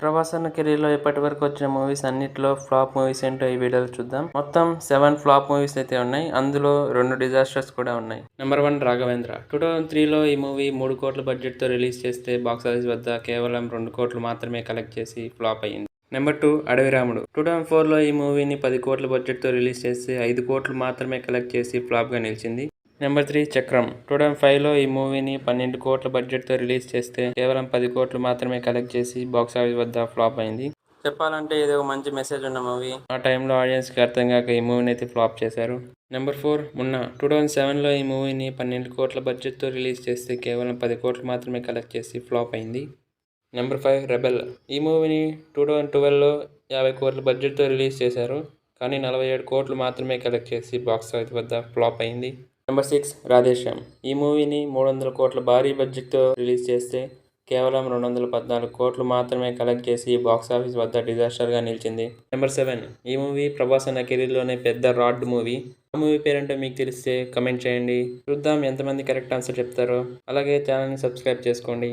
ప్రభాస్ అన్న కెరీర్‌లో ఇప్పటివరకు వచ్చిన మూవీస్ అన్నిట్లో ఫ్లాప్ మూవీస్ ఏంటో ఈ వీడియోలో చూద్దాం. మొత్తం 7 ఫ్లాప్ మూవీస్ అయితే ఉన్నాయి. అందులో 2 డిజాస్టర్స్ కూడా ఉన్నాయి. నెంబర్ 1 రాఘవేంద్ర. 2003లో ఈ మూవీ 3 కోట్ల బడ్జెట్‌తో రిలీజ్ చేస్తే బాక్స్ ఆఫీస్ వద్ద కేవలం 2 కోట్లు మాత్రమే కలెక్ట్ చేసి ఫ్లాప్ అయింది. నెంబర్ 2 అడవిరాముడు. 2004లో ఈ మూవీని 10 కోట్ల బడ్జెట్‌తో రిలీజ్ చేస్తే 5 కోట్లు మాత్రమే కలెక్ట్ చేసి ఫ్లాప్‌గా నిలిచింది. నెంబర్ 3 చక్రం. 2005లో ఈ మూవీని 12 కోట్ల బడ్జెట్‌తో రిలీజ్ చేస్తే కేవలం 10 కోట్లు మాత్రమే కలెక్ట్ చేసి బాక్స్ ఆఫీస్ వద్ద ఫ్లాప్ అయింది. చెప్పాలంటే ఇది ఒక మంచి మెసేజ్ ఉన్న మూవీ. ఆ టైంలో ఆడియన్స్కి అర్థం కాక ఈ మూవీని అయితే ఫ్లాప్ చేశారు. నెంబర్ 4 మున్నా. 2007లో ఈ మూవీని 12 కోట్ల బడ్జెట్తో రిలీజ్ చేస్తే కేవలం 10 కోట్లు మాత్రమే కలెక్ట్ చేసి ఫ్లాప్ అయింది. Number 5 rebel. ఈ మూవీని 2012లో 50 కోట్ల బడ్జెట్తో రిలీజ్ చేశారు. కానీ 47 కోట్లు మాత్రమే కలెక్ట్ చేసి బాక్స్ ఆఫీస్ వద్ద ఫ్లాప్ అయింది. నెంబర్ 6 రాధేశ్యామ్. ఈ మూవీని 300 కోట్ల భారీ బడ్జెట్తో రిలీజ్ చేస్తే కేవలం 214 కోట్లు మాత్రమే కలెక్ట్ చేసి బాక్స్ ఆఫీస్ వద్ద డిజాస్టర్గా నిలిచింది. నెంబర్ 7 ఈ మూవీ ప్రభాస్ అన్న కెరీర్లోనే పెద్ద రాడ్ మూవీ. ఆ మూవీ పేరేంటో మీకు తెలిస్తే కమెంట్ చేయండి. చూద్దాం ఎంతమంది కరెక్ట్ ఆన్సర్ చెప్తారో. అలాగే ఛానల్ని సబ్స్క్రైబ్ చేసుకోండి.